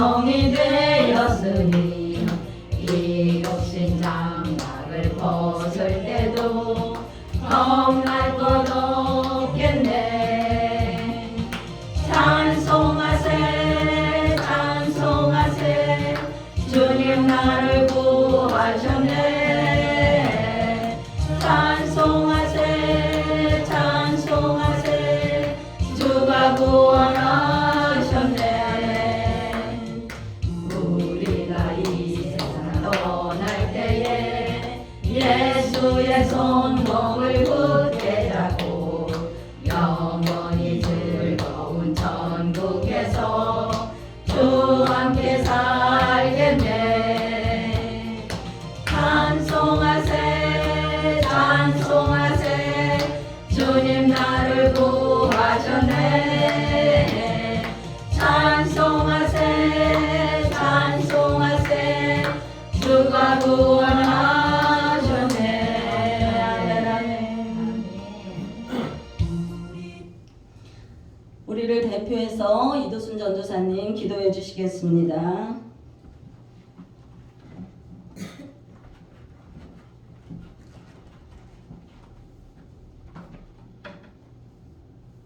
성이 되었으니 이 육신 장막을 벗을 때도 겁날 것 없겠네. 찬송하세 찬송하세 주님 나를 구하셨네. 찬송하세 찬송하세 주가 구원하셨네. 우리가 이 세상 떠날 때에 예수의 손목을 굳게 잡고 영원히 즐거운 천국에서 주와 함께 살겠네. 찬송하세 찬송하세 주님 나를 구하셨네. 찬송하세 찬송하세 주가 구원하셨네. 아멘 아멘. 우리를 대표해서 이도순 전도사님 기도해 주시겠습니다.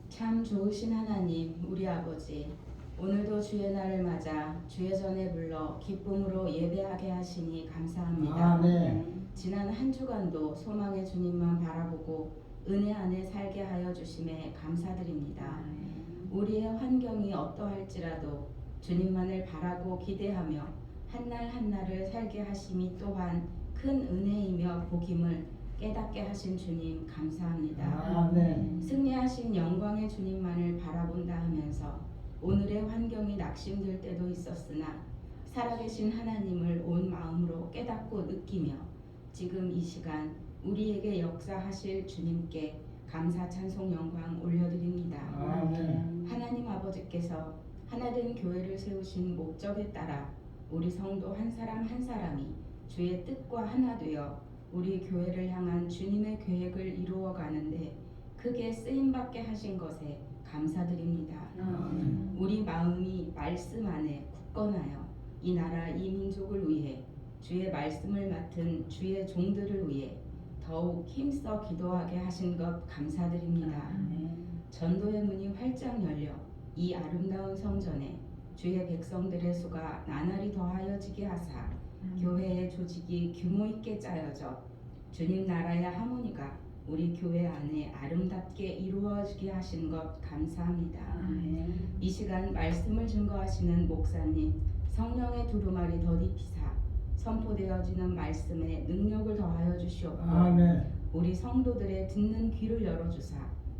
참 좋으신 하나님, 우리 아버지, 오늘도 주의 날을 맞아 주의 전에 불러 기쁨으로 예배하게 하시니 감사합니다. 아멘. 지난 한 주간도 소망의 주님만 바라보고 은혜 안에 살게 하여 주심에 감사드립니다. 우리의 환경이 어떠할지라도 주님만을 바라고 기대하며 한날 한날을 살게 하심이 또한 큰 은혜이며 복임을 깨닫게 하신 주님 감사합니다. 아멘. 승리하신 영광의 주님만을 바라본다 하면서 오늘의 환경이 낙심될 때도 있었으나 살아계신 하나님을 온 마음으로 깨닫고 느끼며 지금 이 시간 우리에게 역사하실 주님께 감사 찬송 영광 올려드립니다. 아멘. 하나님 아버지께서 하나된 교회를 세우신 목적에 따라 우리 성도 한 사람 한 사람이 주의 뜻과 하나 되어 우리 교회를 향한 주님의 계획을 이루어 가는데 크게 쓰임받게 하신 것에 감사드립니다. 우리 마음이 말씀 안에 굳건하여 이 나라 이 민족을 위해 주의 말씀을 맡은 주의 종들을 위해 더욱 힘써 기도하게 하신 것 감사드립니다. 전도의 문이 활짝 열려 이 아름다운 성전에 주의 백성들의 수가 나날이 더하여지게 하사 교회의 조직이 규모 있게 짜여져 주님 나라의 하모니가 우리 교회 안에 아름답게 이루어지게 하신 것 감사합니다. 이 시간 말씀을 증거하시는 목사님 성령의 두루마리 더디피사 선포되어지는 말씀에 능력을 더하여 주시옵고 아멘. 우리 성도들의 듣는 귀를 열어주사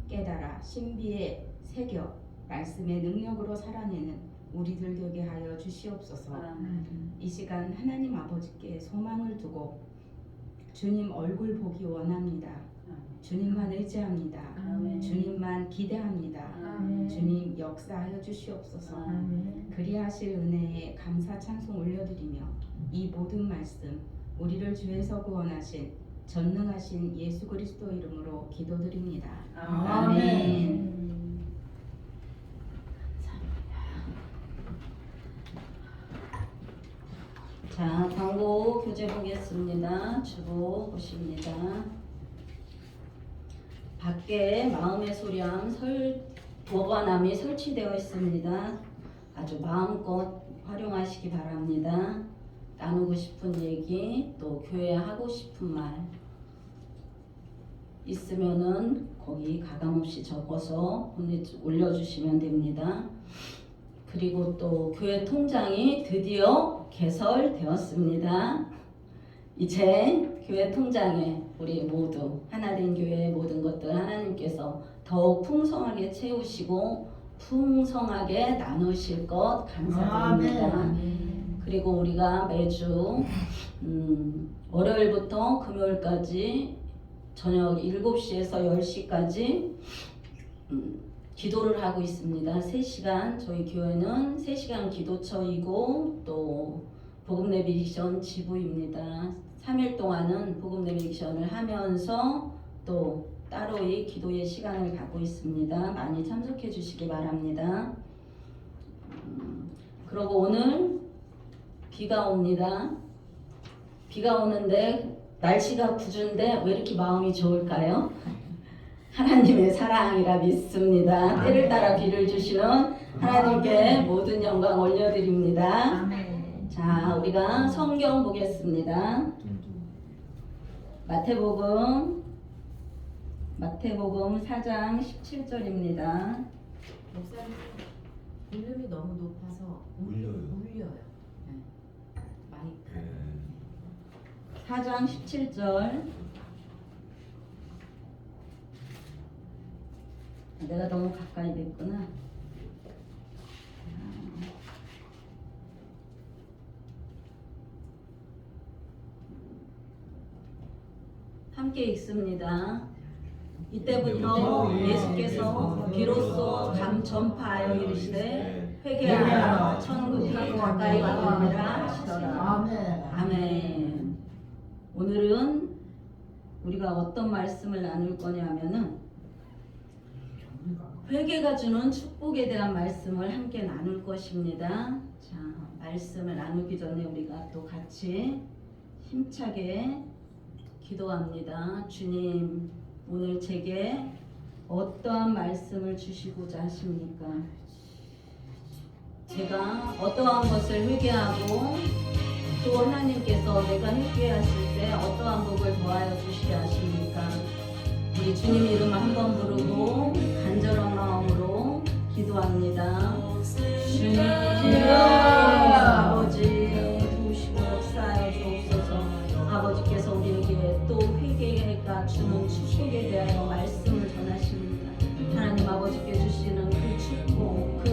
깨달아 신비에 새겨 말씀의 능력으로 살아내는 우리들 되게 하여 주시옵소서. 이 시간 하나님 아버지께 소망을 두고 주님 얼굴 보기 원합니다. 주님만 의지합니다. 주님만 기대합니다. 주님 역사하여 주시옵소서. 그리하실 은혜에 감사 찬송 올려드리며 이 모든 말씀 우리를 죄에서 구원하신 전능하신 예수 그리스도 이름으로 기도드립니다. 아멘. 자, 광고 교재 보겠습니다. 주보 보십니다. 밖에 마음의 소량 보관함이 설치되어 있습니다. 아주 마음껏 활용하시기 바랍니다. 나누고 싶은 얘기, 또 교회에 하고 싶은 말 있으면은 거기 가감없이 적어서 올려주시면 됩니다. 그리고 또 교회 통장이 드디어 개설되었습니다. 이제 교회 통장에 우리 모두 하나된 교회의 모든 것들 하나님께서 더욱 풍성하게 채우시고 풍성하게 나누실 것 감사드립니다. 그리고 우리가 매주 월요일부터 금요일까지 저녁 7시에서 10시까지 기도를 하고 있습니다. 3시간, 저희 교회는 3시간 기도처이고 또 복음 내비게이션 지부입니다. 3일 동안은 복음 내비게이션을 하면서 또 따로의 기도의 시간을 갖고 있습니다. 많이 참석해 주시기 바랍니다. 그리고 오늘 비가 옵니다. 비가 오는데 날씨가 궂은데 왜 이렇게 마음이 좋을까요? 하나님의 사랑이라 믿습니다. 때를 따라 비를 주시는 하나님께 모든 영광 올려드립니다. 아멘. 자, 우리가 성경 보겠습니다. 마태복음 4장 17절입니다. 목사님 볼륨이 너무 높아서 울려요. 울려요. 네. 마이크. 네. 4장 17절. 내가 너무 가까이 됐구나. 함께 읽습니다. 이때부터 예수께서 비로소 감 전파하여 이르시되 회개하라 천국이 가까이 왔느니라 하시더라. 아멘. 아멘. 오늘은 우리가 어떤 말씀을 나눌 거냐면은 회개가 주는 축복에 대한 말씀을 함께 나눌 것입니다. 자, 말씀을 나누기 전에 우리가 또 같이 힘차게 기도합니다. 주님, 오늘 제게 어떠한 말씀을 주시고자 하십니까? 제가 어떠한 것을 회개하고 또 하나님께서 내가 회개했을 때 어떠한 복을 더하여 주시려 하십니까? 우리 주님 이름을 한번 부르고 간절한 마음으로 기도합니다. 주님, 아버지 도우시고 역사하여 주옵소서. 아버지께서 우리에게 또 회개가 주는 축복에 대하여 말씀을 전하십니다. 하나님 아버지께 주시는 그 축복, 그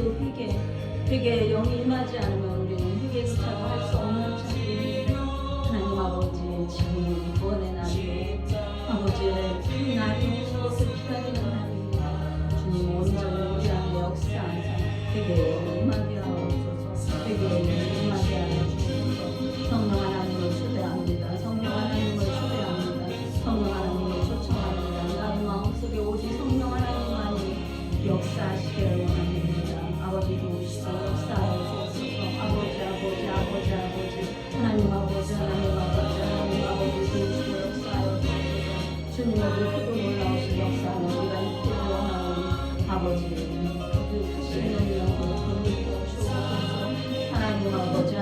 회개의 영이 임하지 않으면 우리는 회개조차도 할 수 없는 자들입니다. 하나님 아버지, 지금 구원의 날이 아버지의 그 날이 무엇을 기다리는 날입니다. 주님 온전히 우리 안에 역사하사 회개의 영이 임하게 하옵소서. 회개의 영이 임하게 하여 주옵소서. 성령 하나님을 초대합니다. 성령 하나님을 초대합니다. 성령 하나님을 초청합니다. 나의 마음속에 오직 성령 하나님만이 역사하시기를 원합니다. 아버지 도우시고 역사하여 주옵소서. 아버지 하나님 아버지 도우시고 역사하여 주옵소서. 주님의 그 크고 놀라우신 역사는 우리가 잊기 원하는 아버지 그 크신 영광을 전하여 주옵소서. 하나님 아버지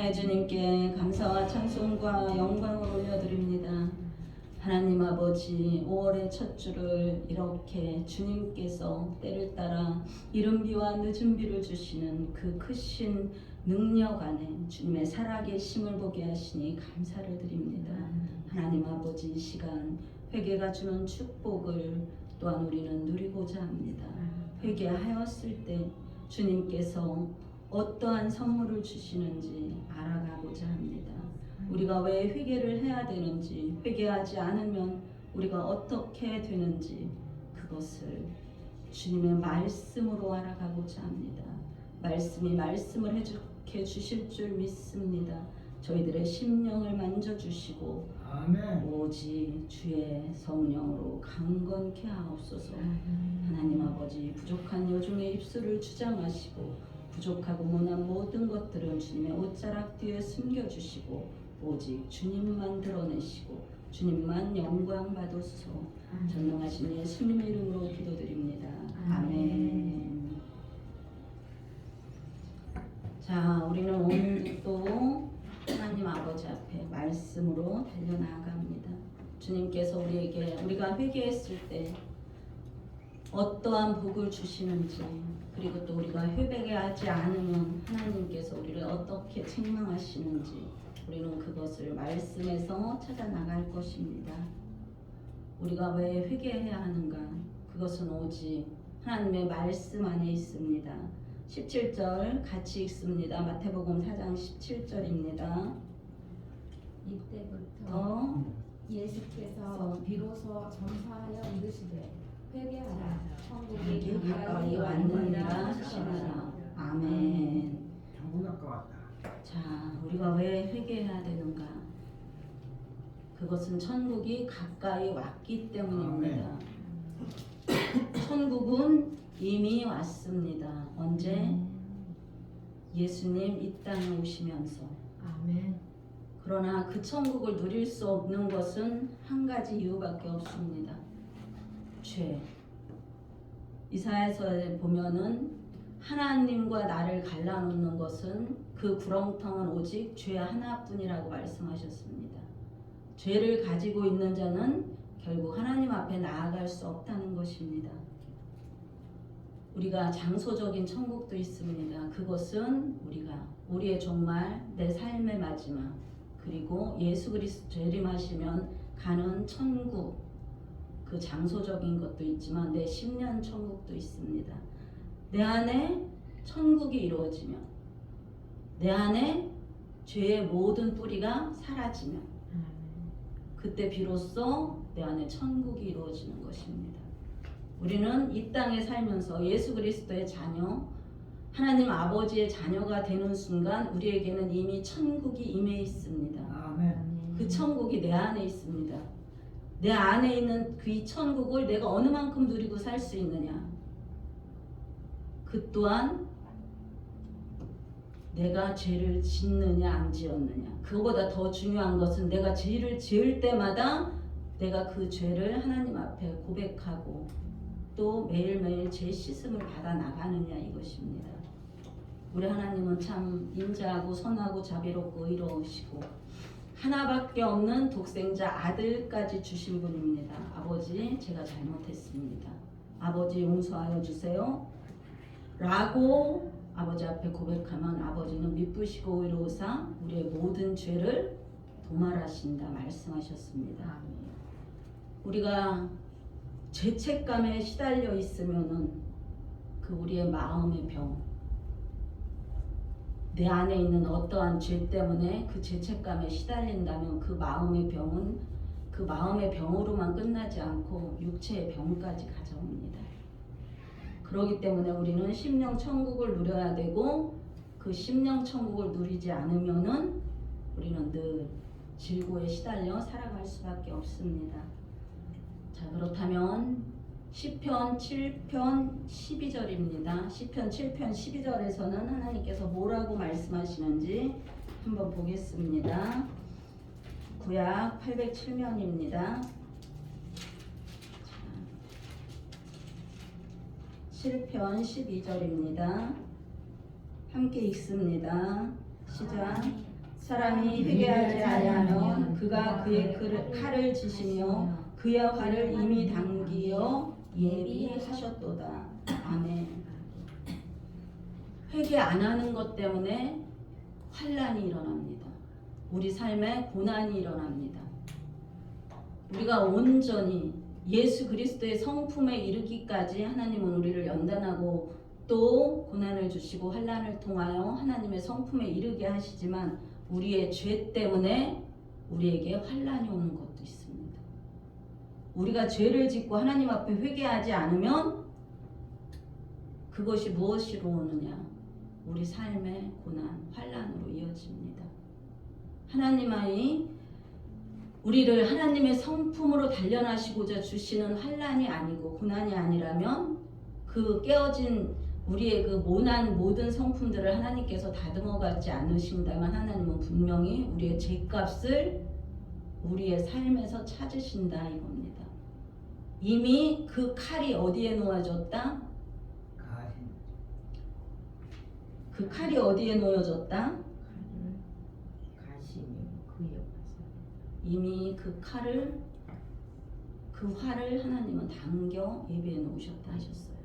전능하의 주님께 감사와 찬송과 영광을 올려드립니다. 하나님 아버지, 5월의 첫 주를 이렇게 주님께서 때를 따라 이른 비와 늦은 비를 주시는 그 크신 능력 안에 주님의 살아계심을 보게 하시니 감사를 드립니다. 하나님 아버지, 이 시간 회개가 주는 축복을 또한 우리는 누리고자 합니다. 회개하였을 때 주님께서 어떠한 선물을 주시는지 알아가고자 합니다. 우리가 왜 회개를 해야 되는지, 회개하지 않으면 우리가 어떻게 되는지 그것을 주님의 말씀으로 알아가고자 합니다. 말씀이 말씀을 해주게 주실 줄 믿습니다. 저희들의 심령을 만져주시고 아멘. 오직 주의 성령으로 강건케 하옵소서. 하나님 아버지, 부족한 여종의 입술을 주장하시고 부족하고 모난 모든 것들은 주님의 옷자락 뒤에 숨겨주시고 오직 주님만 드러내시고 주님만 영광 받으소서. 전능하신 예수님의 이름으로 기도드립니다. 아멘. 자, 우리는 오늘도 또 하나님 아버지 앞에 말씀으로 달려나갑니다. 주님께서 우리에게 우리가 회개했을 때 어떠한 복을 주시는지, 그리고 또 우리가 회개하지 않으면 하나님께서 우리를 어떻게 책망하시는지 우리는 그것을 말씀에서 찾아 나갈 것입니다. 우리가 왜 회개해야 하는가? 그것은 오직 하나님의 말씀 안에 있습니다. 17절 같이 읽습니다. 마태복음 4장 17절입니다. 이때부터 예수께서 비로소 전파하여 이르시되 회개하라 천국이 가까이 왔느니라 하시니라. 아멘. 천국 가까웠다. 자, 우리가 왜 회개해야 되는가? 그것은 천국이 가까이 왔기 때문입니다. 천국은 이미 왔습니다. 언제? 예수님 이 땅에 오시면서. 아멘. 그러나 그 천국을 누릴 수 없는 것은 한 가지 이유밖에 없습니다. 죄. 이사야서에 보면은 하나님과 나를 갈라놓는 것은 그 구렁텅은 오직 죄 하나뿐이라고 말씀하셨습니다. 죄를 가지고 있는 자는 결국 하나님 앞에 나아갈 수 없다는 것입니다. 우리가 장소적인 천국도 있습니다. 그것은 우리의 정말 내 삶의 마지막, 그리고 예수 그리스도 재림하시면 가는 천국, 그 장소적인 것도 있지만 내 심령 천국도 있습니다. 내 안에 천국이 이루어지면, 내 안에 죄의 모든 뿌리가 사라지면 그때 비로소 내 안에 천국이 이루어지는 것입니다. 우리는 이 땅에 살면서 예수 그리스도의 자녀, 하나님 아버지의 자녀가 되는 순간 우리에게는 이미 천국이 임해 있습니다. 아멘. 그 천국이 내 안에 있습니다. 내 안에 있는 그 이 천국을 내가 어느 만큼 누리고 살 수 있느냐? 그 또한 내가 죄를 짓느냐 안 지었느냐. 그거보다 더 중요한 것은 내가 죄를 지을 때마다 내가 그 죄를 하나님 앞에 고백하고 또 매일매일 죄 씻음을 받아 나가느냐 이것입니다. 우리 하나님은 참 인자하고 선하고 자비롭고 의로우시고 하나밖에 없는 독생자 아들까지 주신 분입니다. 아버지, 제가 잘못했습니다. 아버지 용서하여 주세요 라고 아버지 앞에 고백하면 아버지는 미쁘시고 의로우사 우리의 모든 죄를 도말하신다 말씀하셨습니다. 우리가 죄책감에 시달려 있으면은 그 우리의 마음의 병, 내 안에 있는 어떠한 죄 때문에 그 죄책감에 시달린다면 그 마음의 병은 그 마음의 병으로만 끝나지 않고 육체의 병까지 가져옵니다. 그렇기 때문에 우리는 심령 천국을 누려야 되고 그 심령 천국을 누리지 않으면은 우리는 늘 질고에 시달려 살아갈 수밖에 없습니다. 자, 그렇다면 시편 7편 12절입니다. 시편 7편 12절에서는 하나님께서 뭐라고 말씀하시는지 한번 보겠습니다. 구약 807면입니다. 7편 12절입니다. 함께 읽습니다. 시작. 사람이 회개하지 아니하면 그가 그의 칼을 지시며 그의 활을 이미 당기어 예비하셨도다. 아멘. 회개 안 하는 것 때문에 환난이 일어납니다. 우리 삶에 고난이 일어납니다. 우리가 온전히 예수 그리스도의 성품에 이르기까지 하나님은 우리를 연단하고 또 고난을 주시고 환난을 통하여 하나님의 성품에 이르게 하시지만 우리의 죄 때문에 우리에게 환난이 오는 것도 있습니다. 우리가 죄를 짓고 하나님 앞에 회개하지 않으면 그것이 무엇으로 오느냐? 우리 삶의 고난, 환난으로 이어집니다. 하나님이 우리를 하나님의 성품으로 단련하시고자 주시는 환난이 아니고 고난이 아니라면 그 깨어진 우리의 그 모난 모든 성품들을 하나님께서 다듬어 가지 않으신다면 하나님은 분명히 우리의 죄값을 우리의 삶에서 찾으신다 이겁니다. 이미 그 칼이 어디에 놓아졌다? 그 칼이 어디에 놓여졌다? 이미 그 칼을 그 활을 하나님은 당겨 예비해 놓으셨다 하셨어요.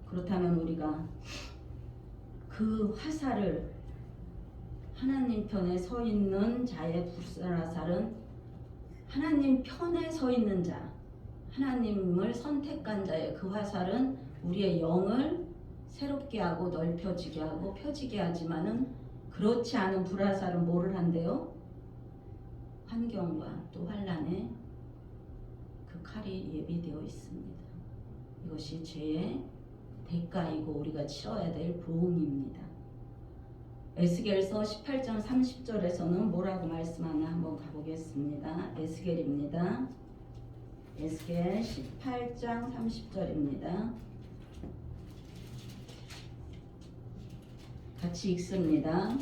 그렇다면 우리가 그 화살을 하나님 편에 서 있는 자의 불사라살은 하나님 편에 서 있는 자, 하나님을 선택한 자의 그 화살은 우리의 영을 새롭게 하고 넓혀지게 하고 펴지게 하지만은 그렇지 않은 불화살은 뭐를 한대요? 환경과 또 환난에 그 칼이 예비되어 있습니다. 이것이 죄의 대가이고 우리가 치러야 될 보응입니다. 에스겔서 18장 30절에서는 뭐라고 말씀하나 한번 가보겠습니다. 에스겔입니다. 에스겔 18장 30절입니다. 같이 읽습니다.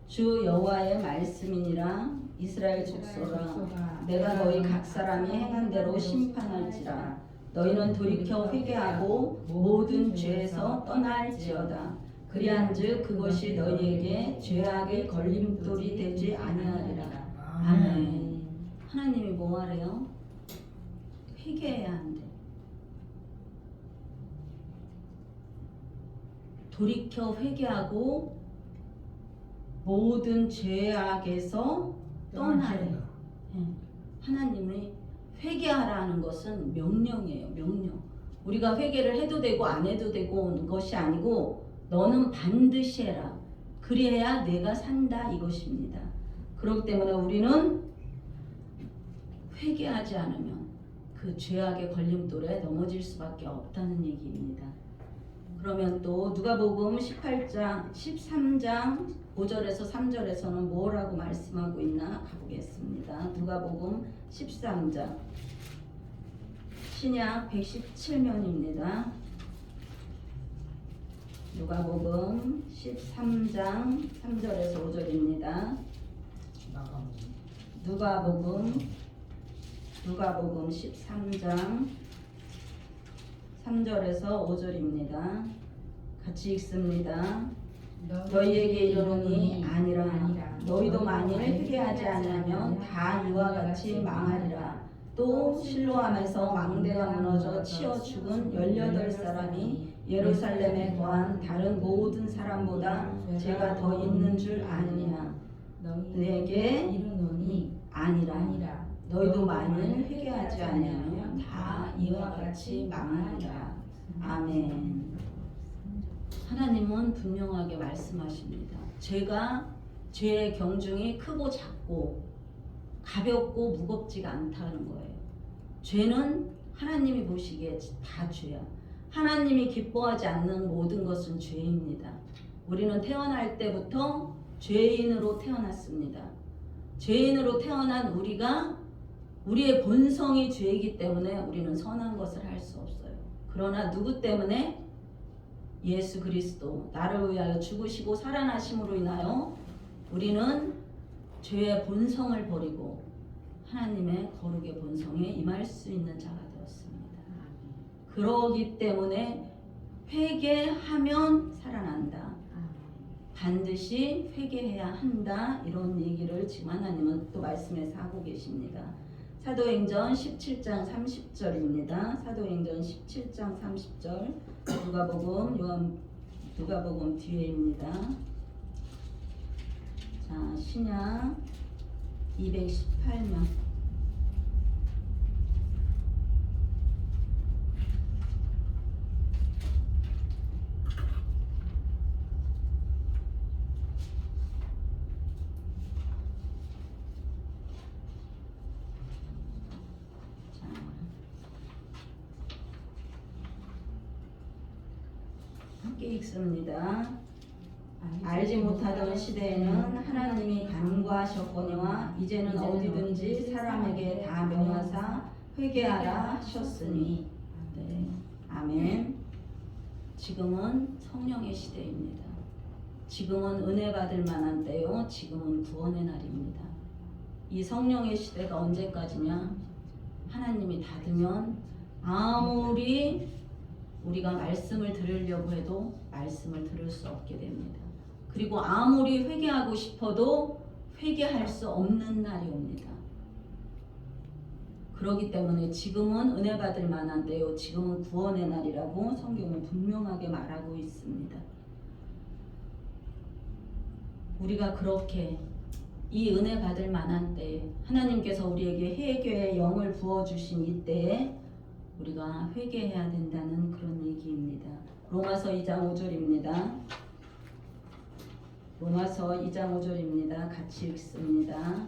주 여호와의 말씀이니라. 이스라엘 족속아, 내가 너희 각 사람이 행한 대로 심판할지라. 너희는 돌이켜 회개하고 모든 죄에서 떠날지어다. 그리한즉 그것이 너희에게 죄악의 걸림돌이 되지 아니하리라. 아멘. 하나님이 뭐 하래요? 회개해야 한대. 돌이켜 회개하고 모든 죄악에서 떠나래. 하나님이 회개하라는 것은 명령이에요. 명령. 우리가 회개를 해도 되고 안 해도 되고 것이 아니고 너는 반드시 해라. 그래야 내가 산다 이것입니다. 그렇기 때문에 우리는 회개하지 않으면 그 죄악의 걸림돌에 넘어질 수밖에 없다는 얘기입니다. 그러면 또 누가복음 13장 5절에서 3절에서는 뭐라고 말씀하고 있나 가보겠습니다. 누가복음 13장 신약 117면입니다. 누가복음 13장 3절에서 5절입니다. 누가복음 13장 3절에서 5절입니다. 같이 읽습니다. 너희에게 이르노니 아니라 너희도 만일 회개하지 아니하면 다 이와 같이 망하리라. 또 실로암에서 망대가 무너져 치어 죽은 18사람이 예루살렘에 거한 다른 모든 사람보다 죄가 더 있는 줄 아느냐. 너희에게 이르노니 아니라 너희도 만일 회개하지 아니하면 다 이와 같이 망하리라. 아멘. 하나님은 분명하게 말씀하십니다. 죄의 경중이 크고 작고 가볍고 무겁지가 않다는 거예요. 죄는 하나님이 보시기에 다 죄야. 하나님이 기뻐하지 않는 모든 것은 죄입니다. 우리는 태어날 때부터 죄인으로 태어났습니다. 죄인으로 태어난 우리의 본성이 죄이기 때문에 우리는 선한 것을 할 수 없어요. 그러나 누구 때문에? 예수 그리스도 나를 위하여 죽으시고 살아나심으로 인하여 우리는 죄의 본성을 버리고 하나님의 거룩의 본성에 임할 수 있는 자가 되었습니다. 그러기 때문에 회개하면 살아난다. 반드시 회개해야 한다 이런 얘기를 지금 하나님은 또 말씀에서 하고 계십니다. 사도행전 17장 30절입니다. 사도행전 17장 30절 누가복음 뒤에입니다. 자, 신약 218면 함께 읽습니다. 알지 못하던 시대에는 하나님이 간구하셨거니와 이제는 어디든지 사람에게 다 명하사 회개하라 하셨으니. 네. 아멘. 지금은 성령의 시대입니다. 지금은 은혜 받을 만한 때요. 지금은 구원의 날입니다. 이 성령의 시대가 언제까지냐? 하나님이 닫으면 아무리 우리가 말씀을 들으려고 해도 말씀을 들을 수 없게 됩니다. 그리고 아무리 회개하고 싶어도 회개할 수 없는 날이 옵니다. 그렇기 때문에 지금은 은혜 받을 만한 때요. 지금은 구원의 날이라고 성경은 분명하게 말하고 있습니다. 우리가 그렇게 이 은혜 받을 만한 때에 하나님께서 우리에게 회개의 영을 부어주신 이때에 우리가 회개해야 된다는 그런 얘기입니다. 로마서 2장 5절입니다. 로마서 2장 5절입니다. 같이 읽습니다.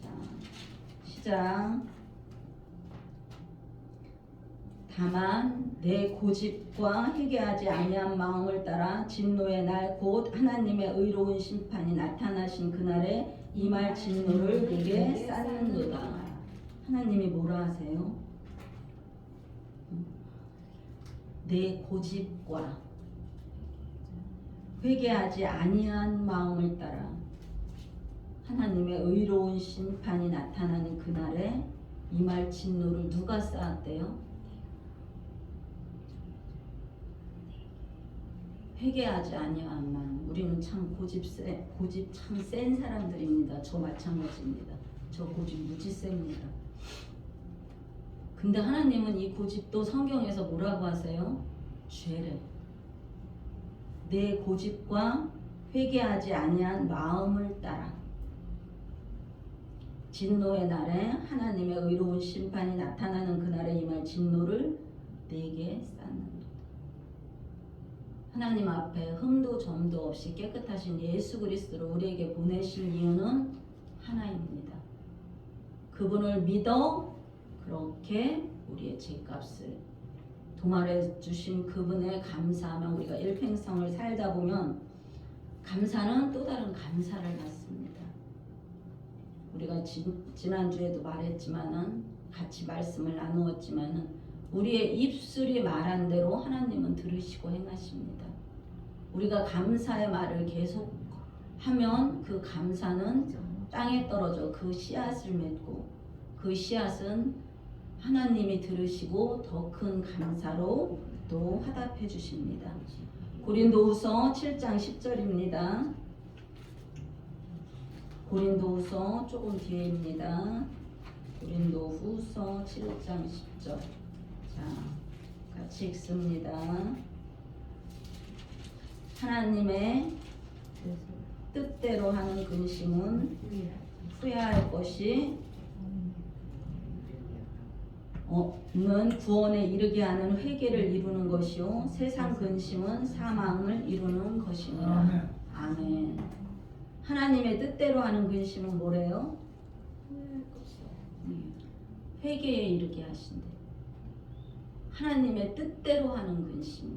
자, 시작. 다만 내 고집과 회개하지 아니한 마음을 따라 진노의 날 곧 하나님의 의로운 심판이 나타나신 그날에 임할 진노를 내게 쌓는도다. 하나님이 뭐라 하세요? 내 고집과 회개하지 아니한 마음을 따라 하나님의 의로운 심판이 나타나는 그날에 임할 진노를 누가 쌓았대요? 회개하지 아니한 마음. 우리는 참 고집 참 센 사람들입니다. 저 마찬가지입니다. 저 고집 무지 셉니다. 근데 하나님은 이 고집도 성경에서 뭐라고 하세요? 죄래. 내 고집과 회개하지 아니한 마음을 따라 진노의 날에 하나님의 의로운 심판이 나타나는 그날에 임할 진노를 내게 쌓는다. 하나님 앞에 흠도 점도 없이 깨끗하신 예수 그리스도를 우리에게 보내실 이유는 하나입니다. 그분을 믿어 그렇게 우리의 죄값을 도말해 주신 그분에 감사하며 우리가 일평생을 살다 보면 감사는 또 다른 감사를 받습니다. 우리가 지난주에도 말했지만은 같이 말씀을 나누었지만은 우리의 입술이 말한 대로 하나님은 들으시고 행하십니다. 우리가 감사의 말을 계속 하면 그 감사는 땅에 떨어져 그 씨앗을 맺고 그 씨앗은 하나님이 들으시고 더 큰 감사로 또 화답해 주십니다. 고린도후서 7장 10절입니다. 고린도후서 조금 뒤에입니다. 고린도후서 7장 10절. 자, 같이 읽습니다. 하나님의 뜻대로 하는 근심은 후회할 것이 는 구원에 이르게 하는 회개를 이루는 것이요 세상 근심은 사망을 이루는 것이니라. 아멘. 하나님의 뜻대로 하는 근심은 뭐래요? 회개에 이르게 하신대. 하나님의 뜻대로 하는 근심.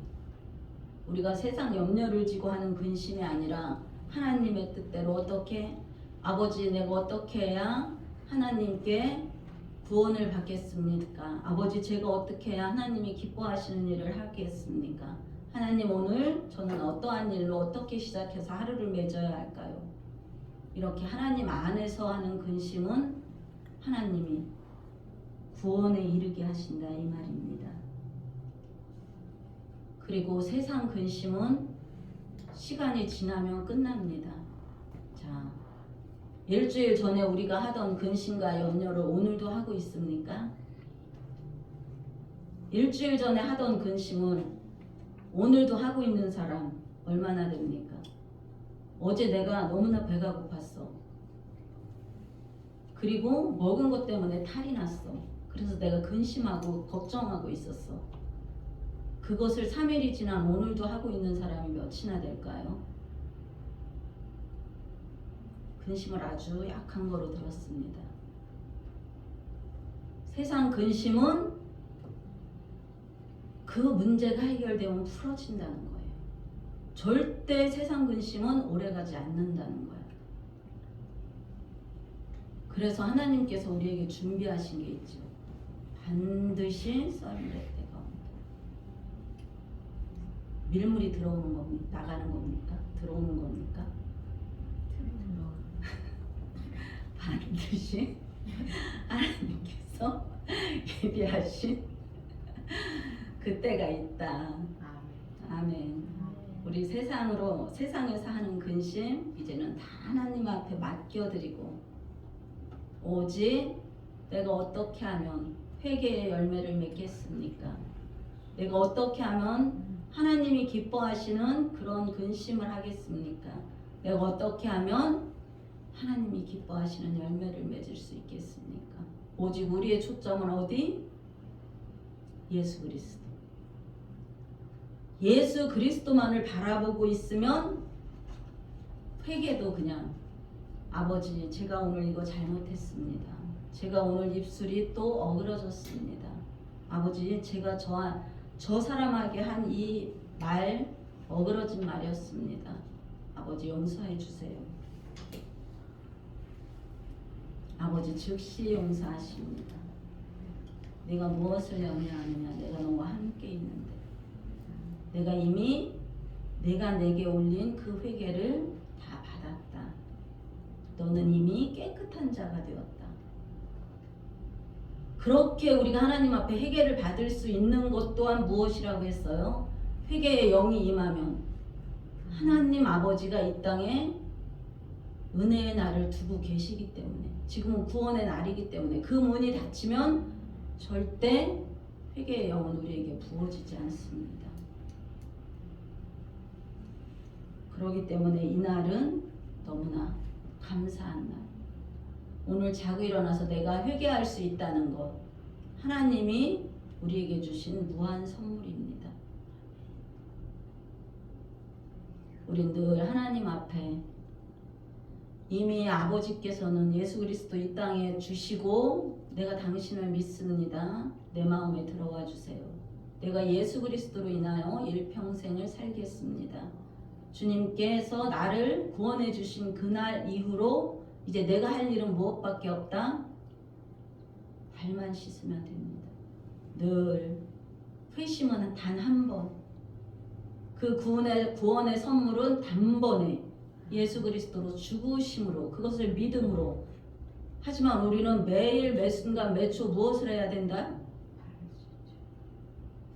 우리가 세상 염려를 지고 하는 근심이 아니라 하나님의 뜻대로 어떻게 아버지 내가 어떻게 해야 하나님께 구원을 받겠습니까? 아버지 제가 어떻게 해야 하나님이 기뻐하시는 일을 하겠습니까? 하나님 오늘 저는 어떠한 일로 어떻게 시작해서 하루를 맺어야 할까요? 이렇게 하나님 안에서 하는 근심은 하나님이 구원에 이르게 하신다 이 말입니다. 그리고 세상 근심은 시간이 지나면 끝납니다. 자, 일주일 전에 우리가 하던 근심과 염려를 오늘도 하고 있습니까? 일주일 전에 하던 근심은 오늘도 하고 있는 사람 얼마나 됩니까? 어제 내가 너무나 배가 고팠어. 그리고 먹은 것 때문에 탈이 났어. 그래서 내가 근심하고 걱정하고 있었어. 그것을 3일이 지난 오늘도 하고 있는 사람이 몇이나 될까요? 근심을 아주 약한 거로 들었습니다. 세상 근심은 그 문제가 해결되면 풀어진다는 거예요. 절대 세상 근심은 오래가지 않는다는 거예요. 그래서 하나님께서 우리에게 준비하신 게 있죠. 반드시 썰물의 때가 온다. 밀물이 들어오는 겁니까? 나가는 겁니까? 들어오는 겁니까? 반드시 하나님께서 예비하신 그때가 있다. 아멘. 우리 세상에서 하는 근심 이제는 다 하나님 앞에 맡겨드리고 오직 내가 어떻게 하면 회개의 열매를 맺겠습니까? 내가 어떻게 하면 하나님이 기뻐하시는 그런 근심을 하겠습니까? 내가 어떻게 하면 하나님이 기뻐하시는 열매를 맺을 수 있겠습니까? 오직 우리의 초점은 어디? 예수 그리스도. 예수 그리스도만을 바라보고 있으면 회개도 그냥 아버지 제가 오늘 이거 잘못했습니다. 제가 오늘 입술이 또 어그러졌습니다. 아버지 제가 저 사람에게 한 이 말 어그러진 말이었습니다. 아버지 용서해 주세요. 아버지 즉시 용서하십니다. 내가 무엇을 염려하느냐? 내가 너와 함께 있는데 내가 이미 내가 내게 올린 그 회개를 다 받았다. 너는 이미 깨끗한 자가 되었다. 그렇게 우리가 하나님 앞에 회개를 받을 수 있는 것 또한 무엇이라고 했어요? 회개의 영이 임하면 하나님 아버지가 이 땅에 은혜의 날을 두고 계시기 때문에 지금은 구원의 날이기 때문에 그 문이 닫히면 절대 회개의 영은 우리에게 부어지지 않습니다. 그렇기 때문에 이 날은 너무나 감사한 날. 오늘 자고 일어나서 내가 회개할 수 있다는 것 하나님이 우리에게 주신 무한 선물입니다. 우린 늘 하나님 앞에 이미 아버지께서는 예수 그리스도 이 땅에 주시고 내가 당신을 믿습니다. 내 마음에 들어와 주세요. 내가 예수 그리스도로 인하여 일평생을 살겠습니다. 주님께서 나를 구원해 주신 그날 이후로 이제 내가 할 일은 무엇밖에 없다? 발만 씻으면 됩니다. 늘 회심은 단 한 번. 그 구원의 선물은 단번에 예수 그리스도로 죽으심으로 그것을 믿음으로. 하지만 우리는 매일 매순간 매초 무엇을 해야 된다?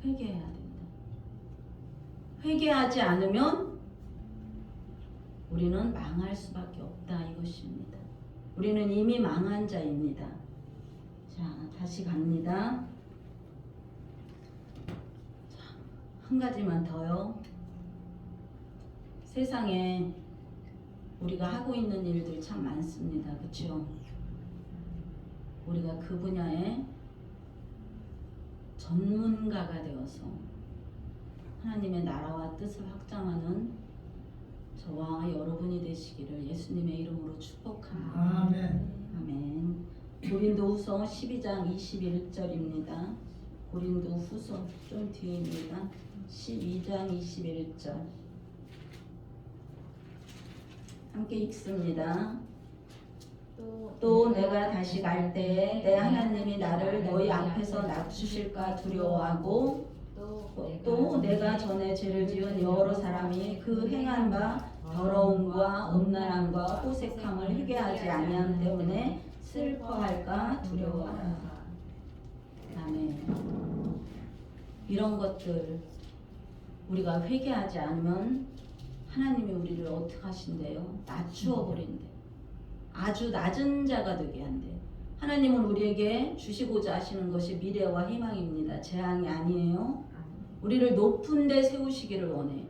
회개해야 된다. 회개하지 않으면 우리는 망할 수밖에 없다 이것입니다. 우리는 이미 망한 자입니다. 자, 다시 갑니다. 자, 한 가지만 더요. 세상에 우리가 하고 있는 일들 참 많습니다. 그렇죠? 우리가 그 분야에 전문가가 되어서 하나님의 나라와 뜻을 확장하는 저와 여러분이 되시기를 예수님의 이름으로 축복합니다. 아멘. 아멘. 고린도후서 12장 21절입니다. 고린도후서 좀 뒤입니다. 12장 21절 함께 읽습니다. 또 내가 다시 갈 때에 내 하나님이 나를 너희 앞에서 낮추실까 두려워하고 또 내가 전에 죄를 지은 여러 사람이 그 행한 바 더러움과 음란함과 호색함을 회개하지 아니함 때문에 슬퍼할까 두려워하라. 아멘. 이런 것들 우리가 회개하지 않으면 하나님이 우리를 어떻게 하신대요? 낮추어 버린대. 아주 낮은 자가 되게 한대. 하나님은 우리에게 주시고자 하시는 것이 미래와 희망입니다. 재앙이 아니에요. 우리를 높은 데 세우시기를 원해.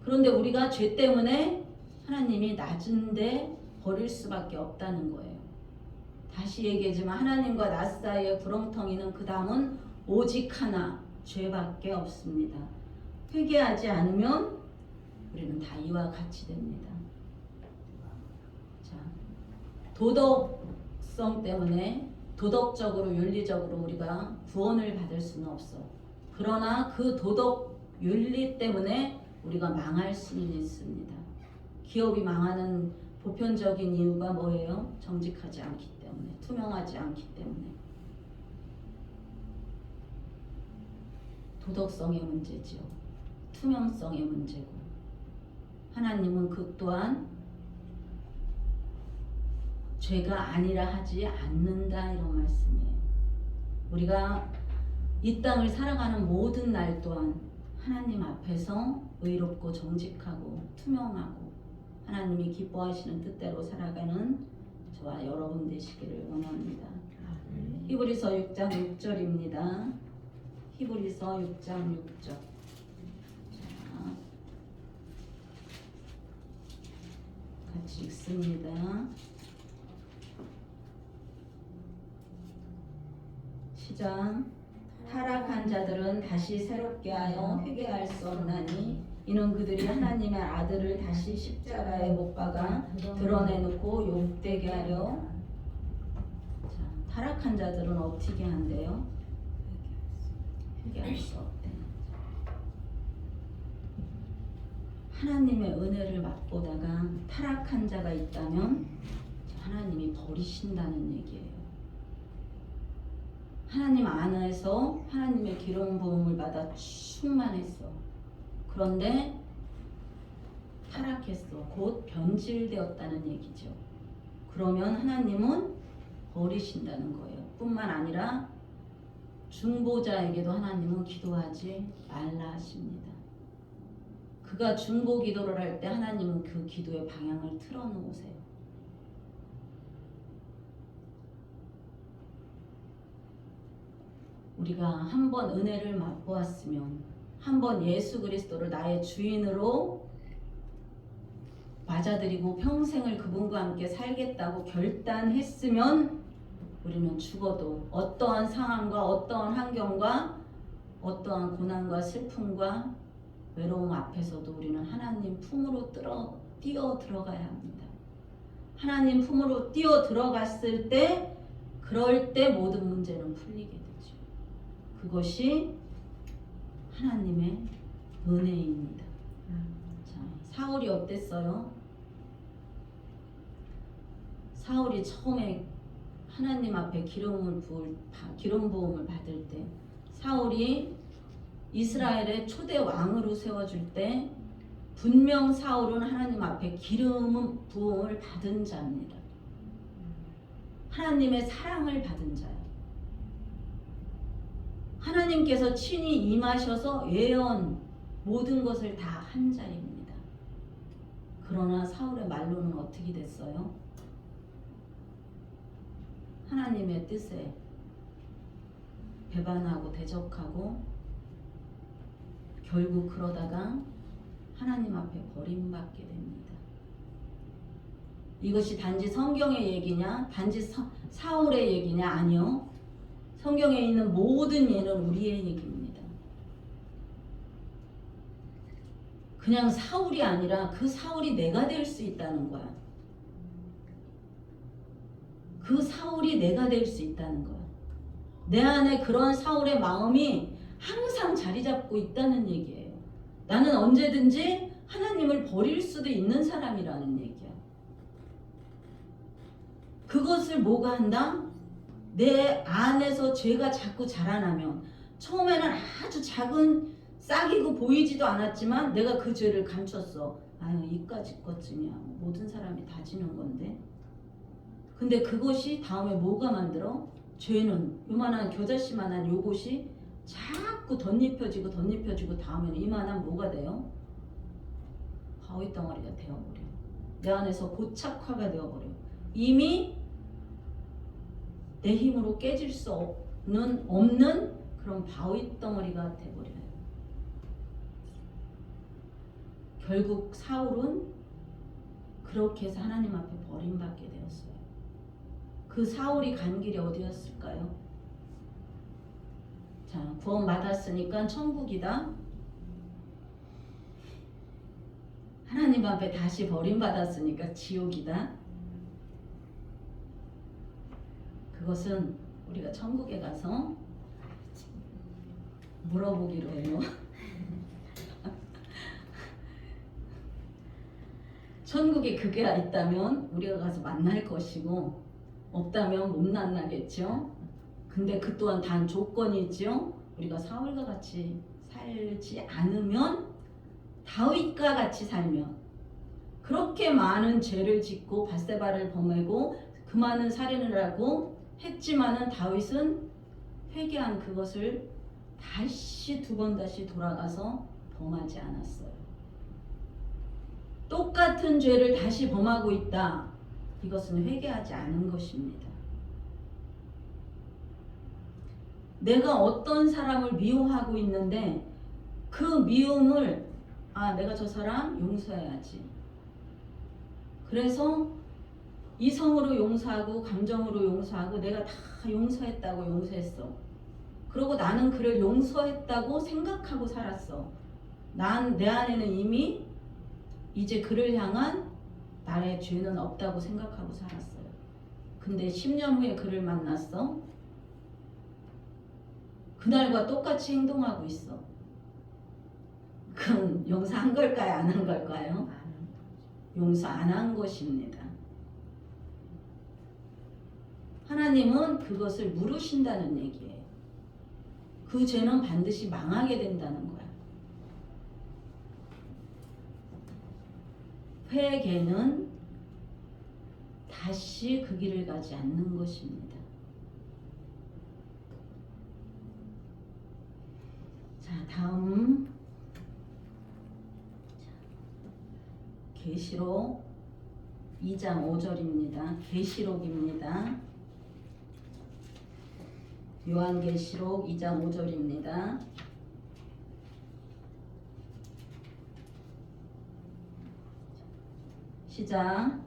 그런데 우리가 죄 때문에 하나님이 낮은 데 버릴 수밖에 없다는 거예요. 다시 얘기하지만 하나님과 나 사이의 구렁텅이는 그 다음은 오직 하나, 죄밖에 없습니다. 회개하지 않으면 우리는 다 이와 같이 됩니다. 자, 도덕성 때문에 도덕적으로 윤리적으로 우리가 구원을 받을 수는 없어. 그러나 그 도덕 윤리 때문에 우리가 망할 수는 있습니다. 기업이 망하는 보편적인 이유가 뭐예요? 정직하지 않기 때문에, 투명하지 않기 때문에. 도덕성의 문제지요. 투명성의 문제고. 하나님은 그 또한 죄가 아니라 하지 않는다 이런 말씀이에요. 우리가 이 땅을 살아가는 모든 날 또한 하나님 앞에서 의롭고 정직하고 투명하고 하나님이 기뻐하시는 뜻대로 살아가는 저와 여러분 되시기를 원합니다. 히브리서 6장 6절입니다. 히브리서 6장 6절. 같이 읽습니다. 시작. 타락한 자들은 다시 새롭게 하여 회개할 수 없나니 이는 그들이 하나님의 아들을 다시 십자가에 못 박아 드러내놓고 욕되게 하려. 자, 타락한 자들은 어떻게 한대요? 회개할 수 없대. 하나님의 은혜를 맛보다가 타락한 자가 있다면 하나님이 버리신다는 얘기예요. 하나님 안에서 하나님의 기름 부음을 받아 충만했어. 그런데 타락했어. 곧 변질되었다는 얘기죠. 그러면 하나님은 버리신다는 거예요. 뿐만 아니라 중보자에게도 하나님은 기도하지 말라 하십니다. 그가 중보 기도를 할 때 하나님은 그 기도의 방향을 틀어놓으세요. 우리가 한번 은혜를 맛보았으면, 한번 예수 그리스도를 나의 주인으로 맞아들이고 평생을 그분과 함께 살겠다고 결단했으면 우리는 죽어도 어떠한 상황과 어떠한 환경과 어떠한 고난과 슬픔과 외로움 앞에서도 우리는 하나님 품으로 뛰어 들어가야 합니다. 하나님 품으로 뛰어 들어갔을 때, 그럴 때 모든 문제는 풀리게 되죠. 그것이 하나님의 은혜입니다. 자, 사울이 어땠어요? 사울이 처음에 하나님 앞에 기름 부음을 받을 때, 사울이 이스라엘의 초대 왕으로 세워줄 때 분명 사울은 하나님 앞에 기름 부음을 받은 자입니다. 하나님의 사랑을 받은 자예요. 하나님께서 친히 임하셔서 예언 모든 것을 다 한 자입니다. 그러나 사울의 말로는 어떻게 됐어요? 하나님의 뜻에 배반하고 대적하고 결국 그러다가 하나님 앞에 버림받게 됩니다. 이것이 단지 성경의 얘기냐? 단지 사울의 얘기냐? 아니요. 성경에 있는 모든 예는 우리의 얘기입니다. 그냥 사울이 아니라 그 사울이 내가 될 수 있다는 거야. 그 사울이 내가 될 수 있다는 거야. 내 안에 그런 사울의 마음이 항상 자리 잡고 있다는 얘기예요. 나는 언제든지 하나님을 버릴 수도 있는 사람이라는 얘기야. 그것을 뭐가 한다? 내 안에서 죄가 자꾸 자라나면, 처음에는 아주 작은 싹이고 보이지도 않았지만 내가 그 죄를 감췄어. 아유, 이까짓 것쯤이야. 모든 사람이 다 지는 건데. 근데 그것이 다음에 뭐가 만들어? 죄는 요만한 겨자씨만한 요것이 자꾸 덧입혀지고 다음에는 이만한 뭐가 돼요? 바위 덩어리가 되어버려. 내 안에서 고착화가 되어버려. 이미 내 힘으로 깨질 수 없는 그런 바위 덩어리가 돼버려요. 결국 사울은 그렇게 해서 하나님 앞에 버림받게 되었어요. 그 사울이 간 길이 어디였을까요? 자, 구원 받았으니까 천국이다. 하나님 앞에 다시 버림받았으니까 지옥이다. 그것은 우리가 천국에 가서 물어보기로 해요. 천국에 그게 있다면 우리가 가서 만날 것이고 없다면 못 만나겠죠. 근데 그 또한 단 조건이 있죠. 우리가 사울과 같이 살지 않으면, 다윗과 같이 살면, 그렇게 많은 죄를 짓고 밧세바를 범하고 그 많은 살인을 하고 했지만은 다윗은 회개한 그것을 다시 두 번 다시 돌아가서 범하지 않았어요. 똑같은 죄를 다시 범하고 있다. 이것은 회개하지 않은 것입니다. 내가 어떤 사람을 미워하고 있는데 그 미움을 내가 저 사람 용서해야지. 그래서 이성으로 용서하고 감정으로 용서하고 내가 다 용서했다고 용서했어. 그리고 나는 그를 용서했다고 생각하고 살았어. 내 안에는 이미 이제 그를 향한 나의 죄는 없다고 생각하고 살았어요. 근데 10년 후에 그를 만났어. 그날과 똑같이 행동하고 있어. 그럼 용서한 걸까요? 안 한 걸까요? 용서 안 한 것입니다. 하나님은 그것을 물으신다는 얘기예요. 그 죄는 반드시 망하게 된다는 거야. 회개는 다시 그 길을 가지 않는 것입니다. 자, 다음 계시록 2장 5절입니다. 계시록입니다. 요한계시록 2장 5절입니다. 시작.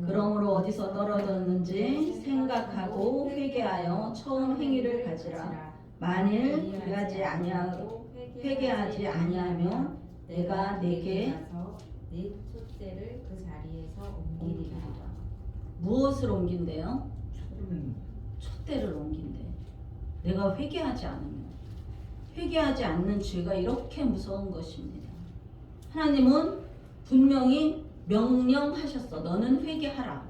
그러므로 어디서 떨어졌는지 생각하고 회개하여 처음 행위를 가지라. 만일 그리하지 아니하고 회개하지 아니하면 내가 내게 네 촛대를 그 자리에서 옮기리라. 무엇을 옮긴대요? 촛대를 옮긴대. 내가 회개하지 않으면. 회개하지 않는 죄가 이렇게 무서운 것입니다. 하나님은 분명히 명령하셨어. 너는 회개하라.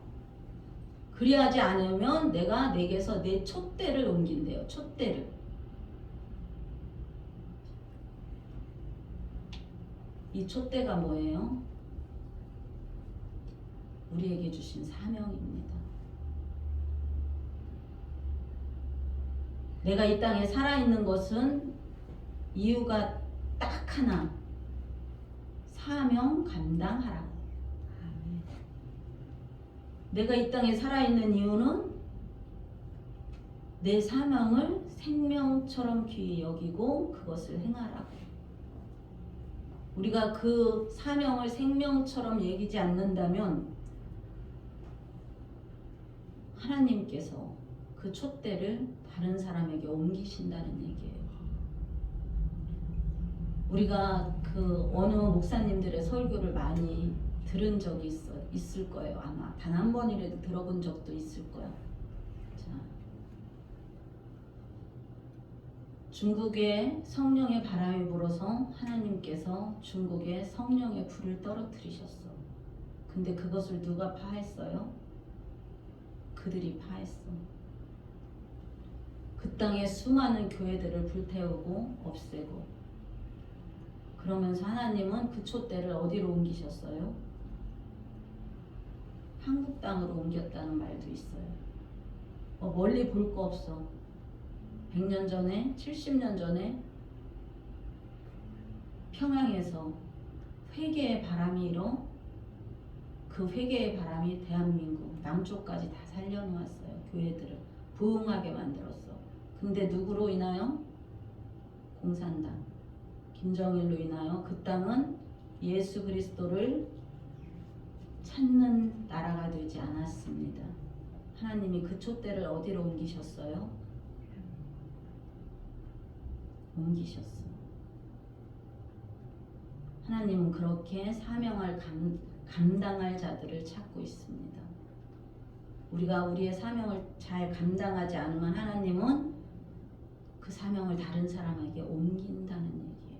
그리하지 않으면 내가 내게서 내 촛대를 옮긴대요. 촛대를. 이 촛대가 뭐예요? 우리에게 주신 사명입니다. 내가 이 땅에 살아있는 것은 이유가 딱 하나. 사명 감당하라. 내가 이 땅에 살아있는 이유는 내 사명을 생명처럼 귀히 여기고 그것을 행하라고. 우리가 그 사명을 생명처럼 여기지 않는다면 하나님께서 그 촛대를 다른 사람에게 옮기신다는 얘기예요. 우리가 그 어느 목사님들의 설교를 많이 들은 적이 있을 거예요. 아마 단 한 번이라도 들어본 적도 있을 거야. 자, 중국에 성령의 바람이 불어서 하나님께서 중국에 성령의 불을 떨어뜨리셨어. 근데 그것을 누가 파했어요? 그들이 파했어. 그 땅에 수많은 교회들을 불태우고 없애고, 그러면서 하나님은 그 촛대를 어디로 옮기셨어요? 한국 땅으로 옮겼다는 말도 있어요. 멀리 볼 거 없어. 100년 전에, 70년 전에 평양에서 회개의 바람이 일어 그 회개의 바람이 대한민국 남쪽까지 다 살려놓았어요. 교회들을 부흥하게 만들었어. 근데 누구로 인하여? 공산당 김정일로 인하여 그 땅은 예수 그리스도를 찾는 나라가 되지 않았습니다. 하나님이 그 촛대를 어디로 옮기셨어요? 옮기셨어. 하나님은 그렇게 사명을 감당할 자들을 찾고 있습니다. 우리가 우리의 사명을 잘 감당하지 않으면 하나님은 그 사명을 다른 사람에게 옮긴다는 얘기예요.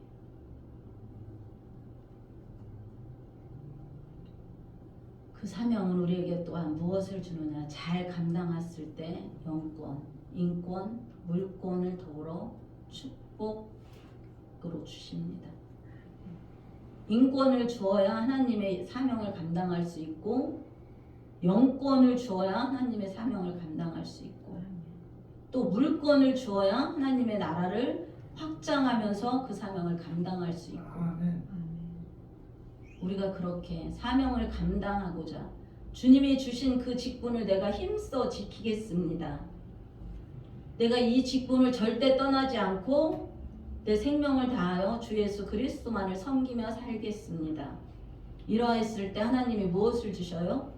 그 사명은 우리에게 또한 무엇을 주느냐? 잘 감당했을 때 영권, 인권, 물권을 더불어 축복으로 주십니다. 인권을 주어야 하나님의 사명을 감당할 수 있고, 영권을 주어야 하나님의 사명을 감당할 수 있고, 또 물권을 주어야 하나님의 나라를 확장하면서 그 사명을 감당할 수 있고, 아멘. 우리가 그렇게 사명을 감당하고자 주님이 주신 그 직분을 내가 힘써 지키겠습니다. 내가 이 직분을 절대 떠나지 않고 내 생명을 다하여 주 예수 그리스도만을 섬기며 살겠습니다. 이러했을 때 하나님이 무엇을 주셔요?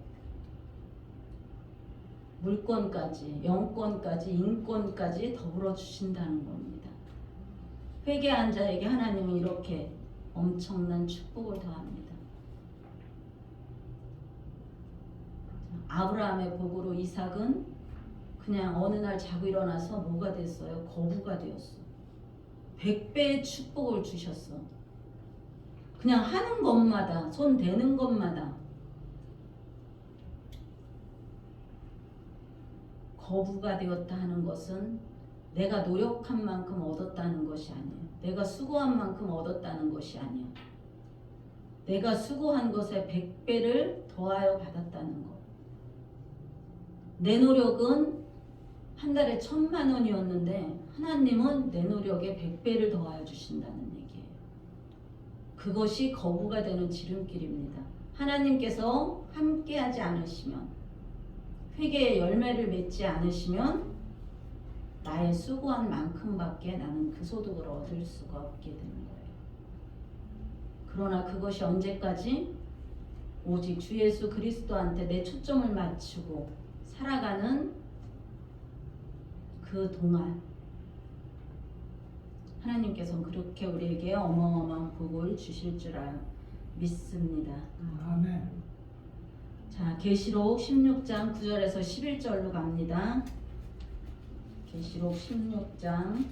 물권까지, 영권까지, 인권까지 더불어 주신다는 겁니다. 회개한 자에게 하나님은 이렇게 엄청난 축복을 더합니다. 아브라함의 복으로 이삭은 그냥 어느 날 자고 일어나서 뭐가 됐어요? 거부가 되었어. 100배의 축복을 주셨어. 그냥 하는 것마다, 손 대는 것마다 거부가 되었다 하는 것은 내가 노력한 만큼 얻었다는 것이 아니에요. 내가 수고한 만큼 얻었다는 것이 아니에요. 내가 수고한 것에 100배를 더하여 받았다는 것. 내 노력은 한 달에 1,000만 원이었는데 하나님은 내 노력에 100배를 더하여 주신다는 얘기예요. 그것이 거부가 되는 지름길입니다. 하나님께서 함께하지 않으시면, 회개의 열매를 맺지 않으시면 나의 수고한 만큼밖에 나는 그 소득을 얻을 수가 없게 되는 거예요. 그러나 그것이 언제까지? 오직 주 예수 그리스도한테 내 초점을 맞추고 살아가는 그 동안 하나님께서는 그렇게 우리에게 어마어마한 복을 주실 줄 믿습니다. 아멘. 자, 계시록 16장 9절에서 11절로 갑니다. 계시록 16장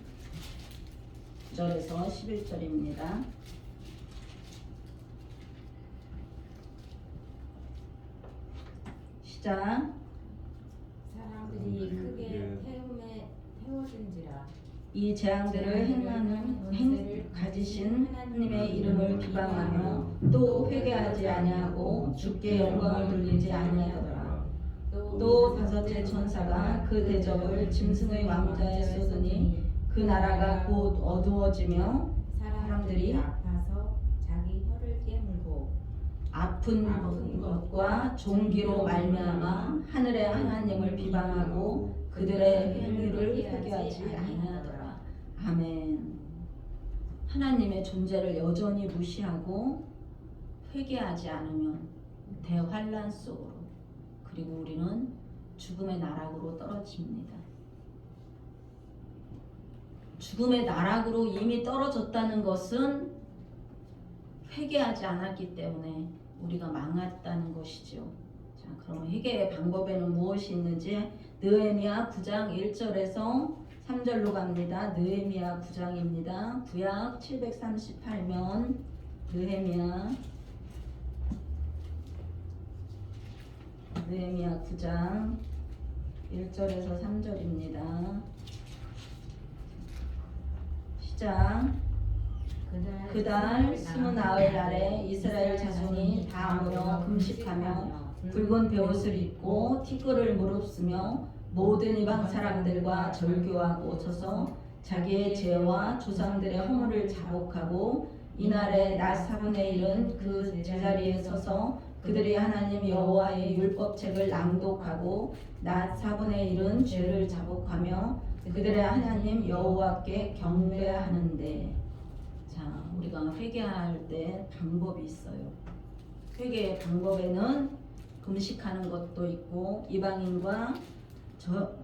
9절에서 11절입니다. 시작. 사람들이 크게 태워진지라. 이 재앙들을 행하는 가지신 하나님의 이름을 비방하며 또 회개하지 아니하고 주께 영광을 돌리지 아니하더라. 또 다섯째 천사가 그 대접을 짐승의 왕자에 쏟으니 그 나라가 곧 어두워지며 사람들이 아파서 자기 혀를 깨물고 아픈 것과 종기로 말미암아 하늘의 하나님을 비방하고 그들의 행위를 회개하지 아니하더라. 아멘. 하나님의 존재를 여전히 무시하고 회개하지 않으면 대환란 속으로, 그리고 우리는 죽음의 나락으로 떨어집니다. 죽음의 나락으로 이미 떨어졌다는 것은 회개하지 않았기 때문에 우리가 망했다는 것이죠. 자, 그럼 회개의 방법에는 무엇이 있는지 느헤미야 9장 1절에서 3절로 갑니다. 느헤미야 9장입니다. 구약 738면 느헤미야 9장 1절에서 3절입니다. 시작. 그달 20나흘 날에 이스라엘 자손이 다 모여 금식하며 붉은 베옷을 입고 티끌을 무릅쓰며 모든 이방 사람들과 절교하고 서서 자기의 죄와 조상들의 허물을 자복하고 이날에 나 4분의 1은 그 제자리에 서서 그들이 하나님 여호와의 율법책을 낭독하고 나 4분의 1은 죄를 자복하며 그들의 하나님 여호와께 경배하는데. 자, 우리가 회개할 때 방법이 있어요. 회개의 방법에는 금식하는 것도 있고 이방인과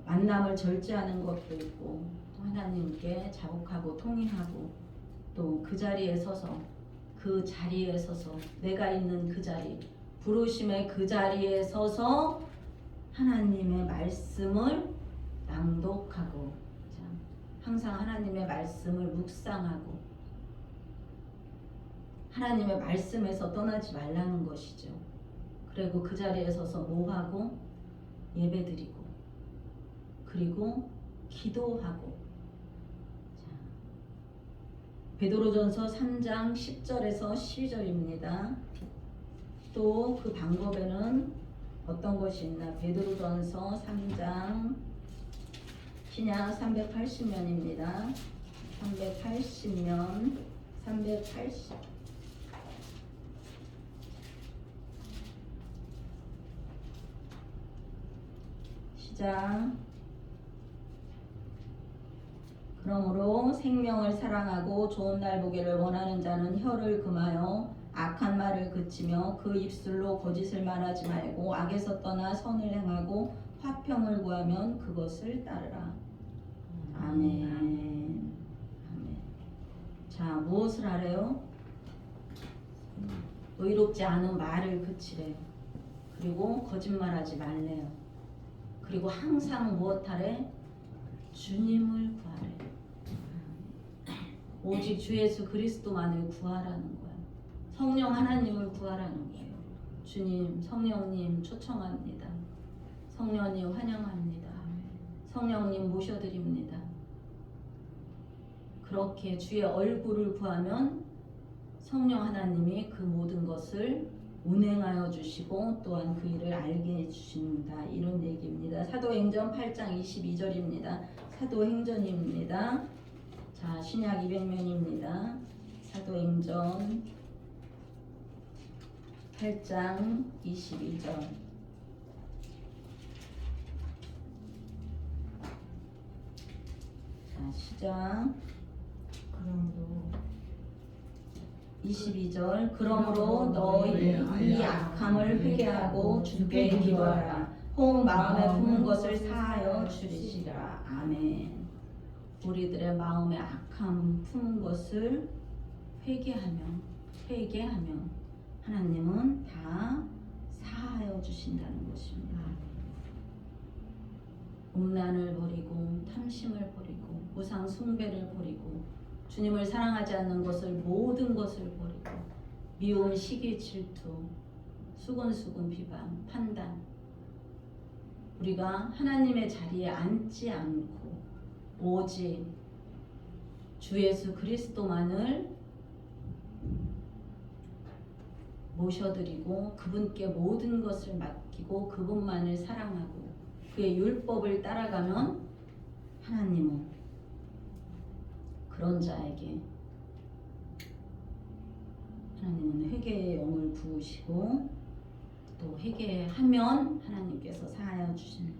만남을 절제하는 것도 있고 하나님께 자복하고 통회하고 또 그 자리에 서서 내가 있는 그 자리 부르심의 그 자리에 서서 하나님의 말씀을 낭독하고 항상 하나님의 말씀을 묵상하고 하나님의 말씀에서 떠나지 말라는 것이죠. 그리고 그 자리에 서서 뭐하고 예배드리고 그리고 기도하고. 베드로전서 3장 10절에서 12절입니다. 또 그 방법에는 어떤 것이 있나? 베드로전서 3장 신약 380면입니다. 380면 380 시작. 그러므로 생명을 사랑하고 좋은 날 보기를 원하는 자는 혀를 금하여 악한 말을 그치며 그 입술로 거짓을 말하지 말고 악에서 떠나 선을 행하고 화평을 구하면 그것을 따르라. 아멘. 아멘. 자, 무엇을 하래요? 의롭지 않은 말을 그치래요. 그리고 거짓말하지 말래요. 그리고 항상 무엇 하래? 주님을 구하래. 오직 주 예수 그리스도만을 구하라는 거야. 성령 하나님을 구하라는 거예요. 주님, 성령님 초청합니다. 성령님 환영합니다. 성령님 모셔드립니다. 그렇게 주의 얼굴을 구하면 성령 하나님이 그 모든 것을 운행하여 주시고 또한 그 일을 알게 해주신다. 이런 얘기입니다. 사도행전 8장 22절입니다. 사도행전입니다. 자, 신약 200면입니다. 사도행전 8장 22절. 자, 시작. 그러므로 22절. 그러므로 너희 이 악함을 회개하고 주께 기도하라. 혹 마음에 품은 것을 사하여 주리시라. 아멘. 우리들의 마음에 악함 품은 것을 회개하면 하나님은 다 사하여 주신다는 것입니다. 음란을 버리고 탐심을 버리고 우상 숭배를 버리고 주님을 사랑하지 않는 것을 모든 것을 버리고 미움, 시기, 질투, 수근수근 비방, 판단. 우리가 하나님의 자리에 앉지 않고 오직 주 예수 그리스도만을 모셔드리고 그분께 모든 것을 맡기고 그분만을 사랑하고 그의 율법을 따라가면 하나님은 그런 자에게 하나님은 회개의 영을 부으시고 또 회개하면 하나님께서 사하여 주시는.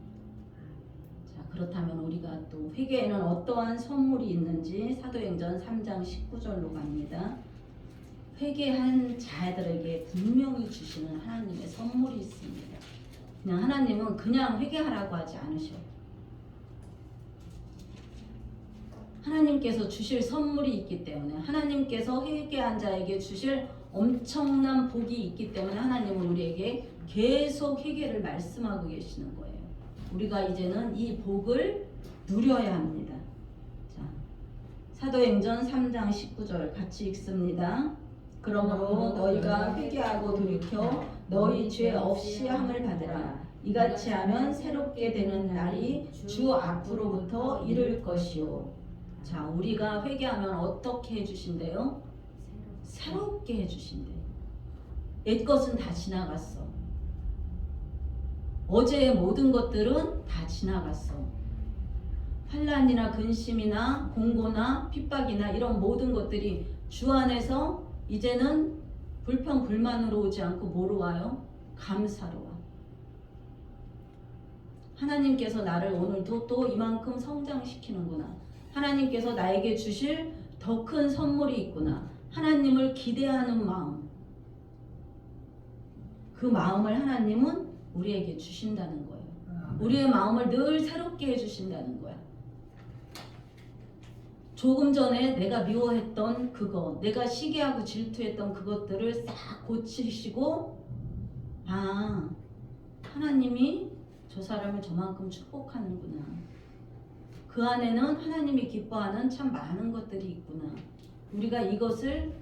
자, 그렇다면 우리가 또 회개에는 어떠한 선물이 있는지 사도행전 3장 19절로 갑니다. 회개한 자들에게 분명히 주시는 하나님의 선물이 있습니다. 그냥 하나님은 그냥 회개하라고 하지 않으셔. 하나님께서 주실 선물이 있기 때문에 하나님께서 회개한 자에게 주실 엄청난 복이 있기 때문에 하나님은 우리에게 계속 회개를 말씀하고 계시는 거예요. 우리가 이제는 이 복을 누려야 합니다. 자, 사도행전 3장 19절 같이 읽습니다. 그러므로 너희가 회개하고 돌이켜 너희 죄 없이 함을 받으라. 이같이 하면 새롭게 되는 날이 주 앞으로부터 이를 것이요. 자, 우리가 회개하면 어떻게 해주신대요? 새롭게 해주신대요. 옛 것은 다 지나갔어. 어제의 모든 것들은 다 지나갔어. 환난이나 근심이나 공고나 핍박이나 이런 모든 것들이 주 안에서 이제는 불평 불만으로 오지 않고 뭐로 와요? 감사로 와. 하나님께서 나를 오늘도 또 이만큼 성장시키는구나. 하나님께서 나에게 주실 더 큰 선물이 있구나. 하나님을 기대하는 마음. 그 마음을 하나님은 우리에게 주신다는 거예요. 우리의 마음을 늘 새롭게 해주신다는 거야. 조금 전에 내가 미워했던 그거, 내가 시기하고 질투했던 그것들을 싹 고치시고, 아, 하나님이 저 사람을 저만큼 축복하는구나. 그 안에는 하나님이 기뻐하는 참 많은 것들이 있구나. 우리가 이것을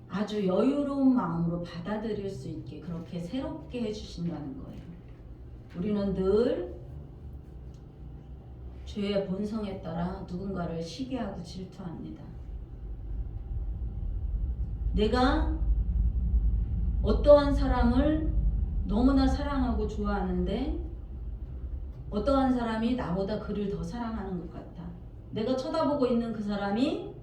아주 여유로운 마음으로 받아들일 수 있게 그렇게 새롭게 해주신다는 거예요. 우리는 늘 죄의 본성에 따라 누군가를 시기하고 질투합니다. 내가 어떠한 사람을 너무나 사랑하고 좋아하는데 어떠한 사람이 나보다 그를 더 사랑하는 것 같아. 내가 쳐다보고 있는 그 사람이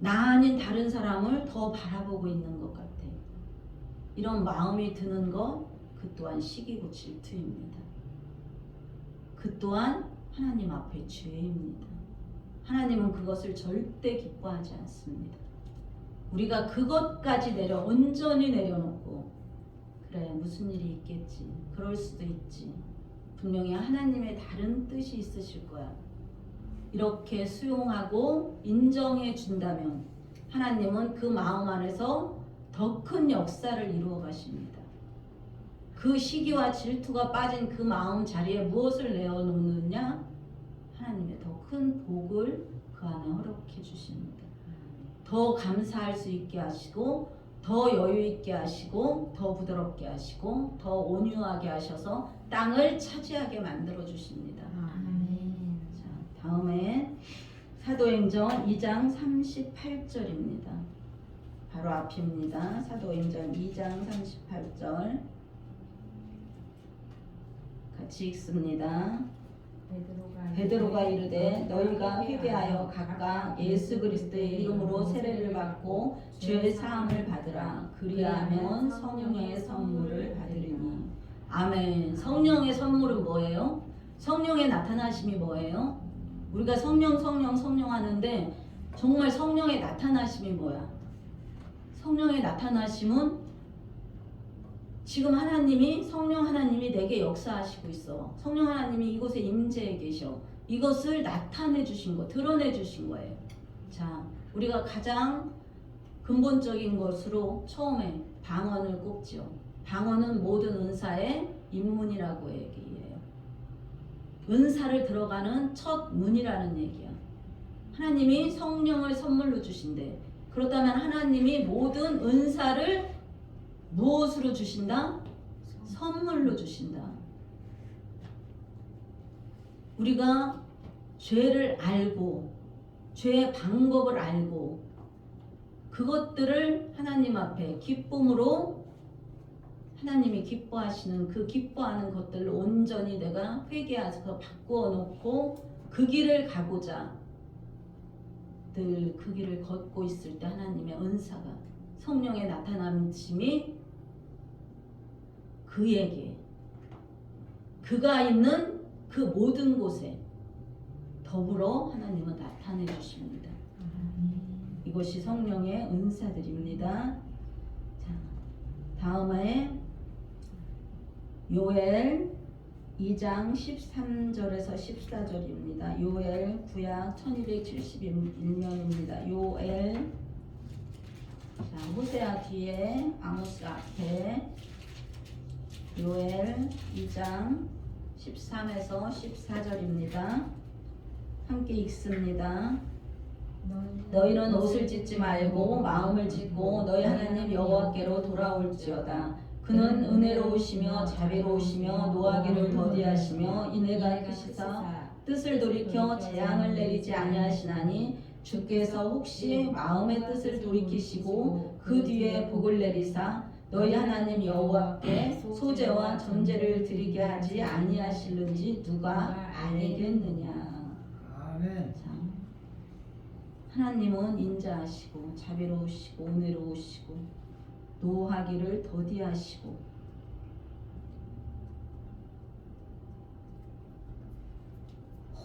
나 아닌 다른 사람을 더 바라보고 있는 것 같아. 이런 마음이 드는 것, 그 또한 시기고 질투입니다. 그 또한 하나님 앞에 죄입니다. 하나님은 그것을 절대 기뻐하지 않습니다. 우리가 그것까지 온전히 내려놓고, 그래, 무슨 일이 있겠지, 그럴 수도 있지, 분명히 하나님의 다른 뜻이 있으실 거야, 이렇게 수용하고 인정해 준다면 하나님은 그 마음 안에서 더 큰 역사를 이루어 가십니다. 그 시기와 질투가 빠진 그 마음 자리에 무엇을 내어놓느냐? 하나님의 더 큰 복을 그 안에 허락해 주십니다. 더 감사할 수 있게 하시고, 더 여유 있게 하시고, 더 부드럽게 하시고, 더 온유하게 하셔서 땅을 차지하게 만들어 주십니다. 아멘. 자, 다음에 사도행전 2장 38절입니다. 바로 앞입니다. 사도행전 2장 38절 같이 읽습니다. 베드로가 이르되 너희가 회개하여 각각 예수 그리스도의 이름으로 세례를 받고 죄 사함을 받으라. 그리하면 성령의 선물을 받으리니. 아멘. 성령의 선물은 뭐예요? 성령의 나타나심이 뭐예요? 우리가 성령 하는데 정말 성령의 나타나심이 뭐야? 성령의 나타나심은 지금 성령 하나님이 내게 역사하시고 있어. 성령 하나님이 이곳에 임재해 계셔. 이것을 나타내 주신 거, 드러내 주신 거예요. 자, 우리가 가장 근본적인 것으로 처음에 방언을 꼽죠. 방언은 모든 은사의 입문이라고 얘기해요. 은사를 들어가는 첫 문이라는 얘기야. 하나님이 성령을 선물로 주신대. 그렇다면 하나님이 모든 은사를 무엇으로 주신다? 선물로 주신다. 우리가 죄를 알고, 죄의 방법을 알고, 그것들을 하나님 앞에 기쁨으로, 하나님이 기뻐하시는 그 기뻐하는 것들을 온전히 내가 회개해서 바꾸어 놓고 그 길을 가고자 늘 그 길을 걷고 있을 때 하나님의 은사가, 성령의 나타남심이 그에게, 그가 있는 그 모든 곳에 더불어 하나님은 나타내 주십니다. 이것이 성령의 은사들입니다. 자, 다음에 요엘 2장 13절에서 14절입니다. 요엘 구약 1271년입니다. 요엘, 자, 호세아 뒤에 아모스 앞에 요엘 2장 13에서 14절입니다. 함께 읽습니다. 너희는 옷을 찢지 말고 마음을 찢고 너희 하나님 여호와께로 돌아올지어다. 그는 은혜로우시며 자비로우시며 노하기를 더디하시며 인애가 크시사 뜻을 돌이켜 재앙을 내리지 아니하시나니 주께서 혹시 마음의 뜻을 돌이키시고 그 뒤에 복을 내리사 너희 하나님 여호와께 소제와 전제를 드리게 하지 아니하실는지 누가 알겠느냐. 아멘. 자, 하나님은 인자하시고 자비로우시고 은혜로우시고 노하기를 더디하시고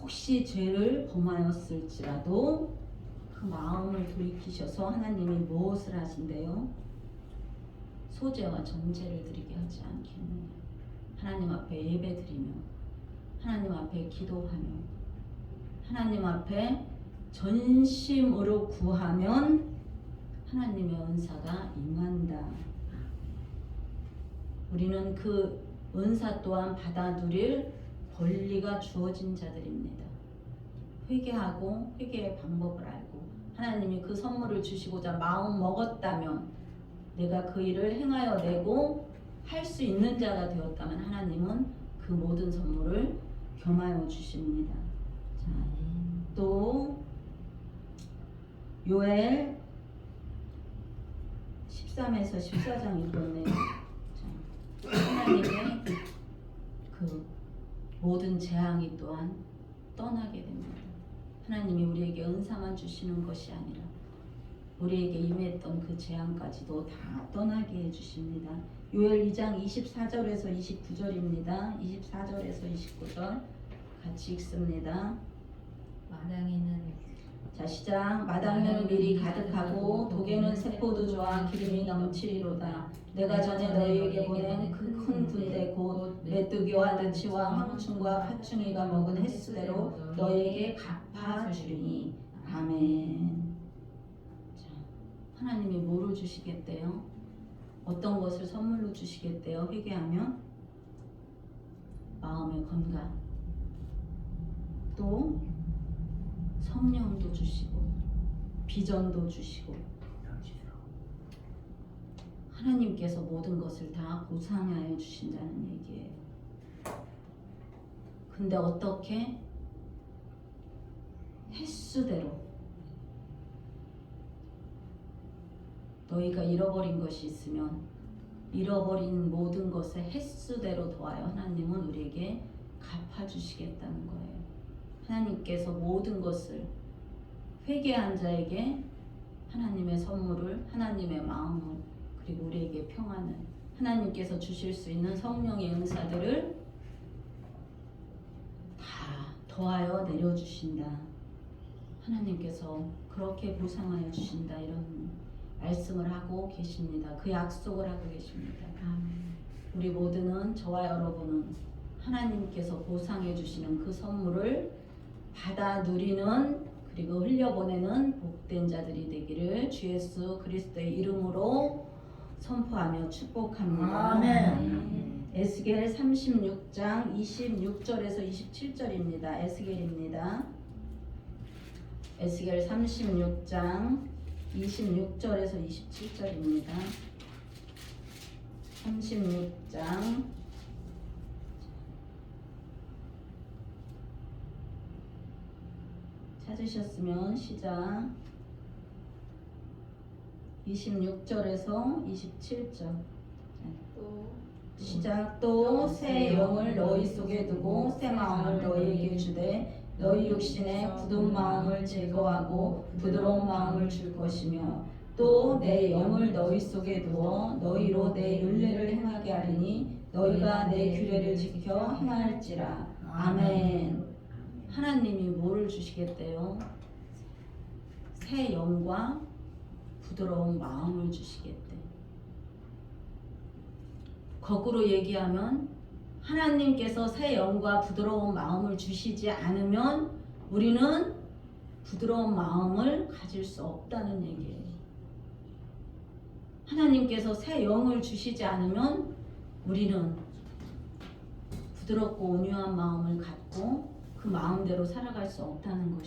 혹시 죄를 범하였을지라도 그 마음을 돌이키셔서 하나님이 무엇을 하신대요? 소제와 전제를 드리게 하지 않겠느냐. 하나님 앞에 예배드리며 하나님 앞에 기도하며 하나님 앞에 전심으로 구하면 하나님의 은사가 임한다. 우리는 그 은사 또한 받아 누릴 권리가 주어진 자들입니다. 회개하고 회개의 방법을 알고 하나님이 그 선물을 주시고자 마음 먹었다면 내가 그 일을 행하여 내고 할 수 있는 자가 되었다면 하나님은 그 모든 선물을 겸하여 주십니다. 자, 또 요엘 13에서 14장 읽었네요. 자, 하나님의 그 모든 재앙이 또한 떠나게 됩니다. 하나님이 우리에게 은사만 주시는 것이 아니라 우리에게 임했던 그 재앙까지도 다 떠나게 해주십니다. 요엘 2장 24절에서 29절입니다. 24절에서 29절 같이 읽습니다. 마당에는 자, 시작. 마당은 밀이 가득하고 독에는 새포도주와 기름이 넘치리로다. 내가 전에 너희에게 보낸 그 큰 군대 곧 메뚜기와 느치와 황충과 파충이가 먹은 횟수대로 너희에게 갚아주리니. 아멘. 자, 하나님이 뭐를 주시겠대요? 어떤 것을 선물로 주시겠대요? 회개하면 마음의 건강, 또 성령도 주시고 비전도 주시고 하나님께서 모든 것을 다 보상하여 주신다는 얘기예요. 근데 어떻게? 횟수대로 너희가 잃어버린 것이 있으면 잃어버린 모든 것의 횟수대로 더하여 하나님은 우리에게 갚아주시겠다는 거예요. 하나님께서 모든 것을 회개한 자에게 하나님의 선물을, 하나님의 마음을, 그리고 우리에게 평안을, 하나님께서 주실 수 있는 성령의 은사들을 다 더하여 내려주신다. 하나님께서 그렇게 보상하여 주신다. 이런 말씀을 하고 계십니다. 그 약속을 하고 계십니다. 우리 모두는, 저와 여러분은 하나님께서 보상해 주시는 그 선물을 받아 누리는, 그리고 흘려보내는 복된 자들이 되기를 주 예수 그리스도의 이름으로 선포하며 축복합니다. 아멘. 에스겔 36장 26절에서 27절입니다. 에스겔입니다. 에스겔 36장 26절에서 27절입니다. 36장 찾으셨으면 시작. 26절에서 27절 시작. 또 새 영을 너희 속에 두고 새 마음을 너희에게 주되 너희 육신에 굳은 마음을 제거하고 부드러운 마음을 줄 것이며 또 내 영을 너희 속에 두어 너희로 내 율례를 행하게 하리니 너희가 내 규례를 지켜 행할지라. 아멘. 하나님이 뭐를 주시겠대요? 새 영과 부드러운 마음을 주시겠대. 거꾸로 얘기하면 하나님께서 새 영과 부드러운 마음을 주시지 않으면 우리는 부드러운 마음을 가질 수 없다는 얘기예요. 하나님께서 새 영을 주시지 않으면 우리는 부드럽고 온유한 마음을 갖고 그 마음대로 살아갈 수 없다는 것이죠.